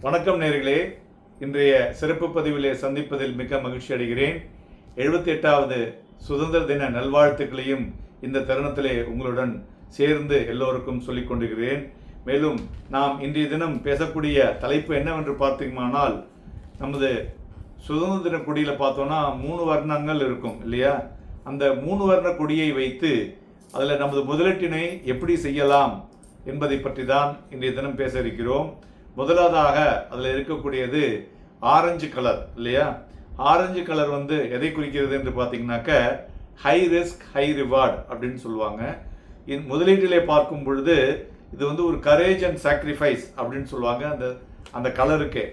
வணக்கம் நேயர்களே, இன்றைய சிறப்பு பதிவிலே சந்திப்பதில் மிக மகிழ்ச்சி அடைகிறேன். 78வது சுதந்திர தின நல்வாழ்த்துக்களையும் இந்த தருணத்திலே உங்களுடன் சேர்ந்து எல்லோருக்கும் சொல்லிக் கொண்டிருக்கிறேன். மேலும் நாம் இன்றைய தினம் பேசக்கூடிய தலைப்பு என்னவென்று பார்த்தீங்கன்னால், நமது சுதந்திர தின கொடியில் பார்த்தோன்னா 3 வர்ணங்கள் இருக்கும் இல்லையா? அந்த 3 வர்ண கொடியை வைத்து அதில் நமது முதலீட்டினை எப்படி செய்யலாம் என்பதை பற்றி தான் இன்றைய தினம் பேச இருக்கிறோம். முதலாவதாக அதில் இருக்கக்கூடியது ஆரஞ்சு கலர் இல்லையா? ஆரஞ்சு கலர் எதை குறிக்கிறது என்று பார்த்தீங்கன்னாக்க ஹை ரிஸ்க் ஹை ரிவார்டு அப்படின்னு சொல்லுவாங்க. முதலீட்டிலே பார்க்கும் பொழுது இது ஒரு கரேஜ் அண்ட் சாக்ரிஃபைஸ் அப்படின்னு சொல்லுவாங்க அந்த கலருக்கே.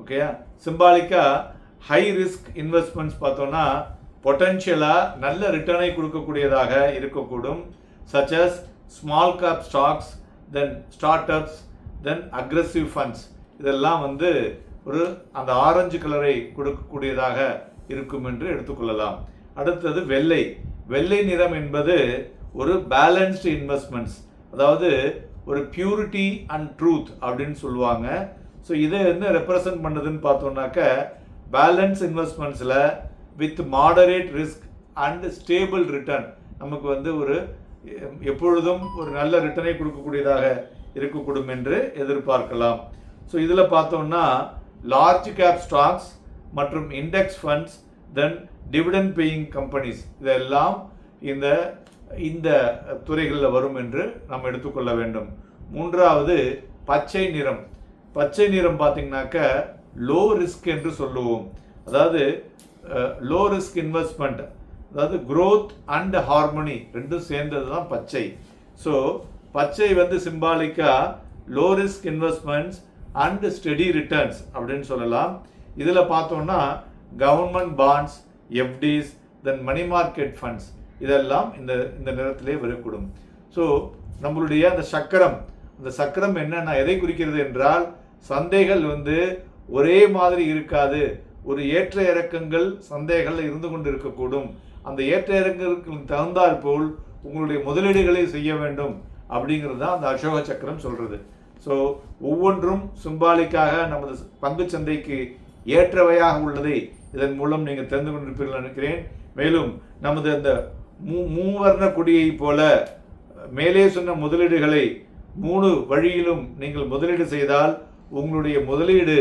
ஓகேயா? சிம்பாலிக்காக ஹை ரிஸ்க் இன்வெஸ்ட்மெண்ட்ஸ் பார்த்தோன்னா பொட்டன்ஷியலாக நல்ல ரிட்டர்னை கொடுக்கக்கூடியதாக இருக்கக்கூடும். Such as small cap stocks, then start ups, then aggressive funds. இதெல்லாம் அந்த ஆரஞ்சு கலரை கொடுக்கக்கூடியதாக இருக்கும் என்று எடுத்துக்கொள்ளலாம். அடுத்தது வெள்ளை. வெள்ளை நிறம் என்பது ஒரு பேலன்ஸ்டு இன்வெஸ்ட்மெண்ட்ஸ், அதாவது ஒரு பியூரிட்டி அண்ட் ட்ரூத் அப்படின்னு சொல்லுவாங்க. ஸோ இதை என்ன ரெப்ரசன்ட் பண்ணுதுன்னு பார்த்தோம்னாக்க பேலன்ஸ் இன்வெஸ்ட்மெண்ட்ஸில் with moderate risk and stable return, நமக்கு ஒரு எப்பொழுதும் ஒரு நல்ல ரிட்டர்னை கொடுக்கக்கூடியதாக இருக்கக்கூடும் என்று எதிர்பார்க்கலாம். ஸோ இதில் பார்த்தோம்னா லார்ஜ் கேப் ஸ்டாக்ஸ் மற்றும் இண்டெக்ஸ் ஃபண்ட்ஸ், தென் டிவிடெண்ட் பேயிங் கம்பெனிஸ், இதெல்லாம் இந்த துறைகளில் வரும் என்று நாம் எடுத்துக்கொள்ள வேண்டும். மூன்றாவது பச்சை நிறம். பச்சை நிறம் பார்த்தீங்கன்னாக்க லோ ரிஸ்க் என்று சொல்லுவோம். அதாவது லோ ரிஸ்க் இன்வெஸ்ட்மெண்ட், அதாவது growth அண்ட் ஹார்மனி ரெண்டும் சேர்ந்தது தான் பச்சை. ஸோ பச்சை சிம்பாலிக்கா low risk investments and steady returns அப்படின்னு சொல்லலாம். இதில் பார்த்தோம்னா government bonds, FDs, then money market funds, இதெல்லாம் இந்த நிறத்திலே வரக்கூடும். ஸோ நம்மளுடைய அந்த சக்கரம் என்னன்னா எதை குறிக்கிறது என்றால், சந்தைகள் ஒரே மாதிரி இருக்காது. ஒரு ஏற்ற இறக்கங்கள் சந்தைகள் இருந்து கொண்டு இருக்கக்கூடும். அந்த ஏற்ற இறக்கங்களுக்கு தகுந்தாற் போல் உங்களுடைய முதலீடுகளை செய்ய வேண்டும் அப்படிங்கிறது தான் அந்த அசோக சக்கரம் சொல்கிறது. ஸோ ஒவ்வொன்றும் சிம்பாலிக்காக நமது பங்கு சந்தைக்கு ஏற்றவையாக உள்ளதை இதன் மூலம் நீங்கள் தெரிந்து கொண்டிருப்பீர்கள் நினைக்கிறேன். மேலும் நமது அந்த மூவர்ண கொடியை போல மேலே சொன்ன முதலீடுகளை 3 வழியிலும் நீங்கள் முதலீடு செய்தால் உங்களுடைய முதலீடு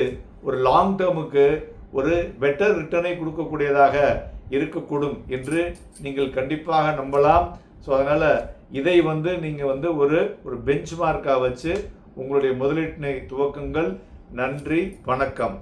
ஒரு லாங் டேர்முக்கு ஒரு பெட்டர் ரிட்டர்னை கொடுக்கக்கூடியதாக இருக்கக்கூடும் என்று நீங்கள் கண்டிப்பாக நம்பலாம். ஸோ அதனால் இதை நீங்கள் ஒரு பெஞ்ச் மார்க்காக வச்சு உங்களுடைய முதலீட்டினை துவக்குங்கள். நன்றி, வணக்கம்.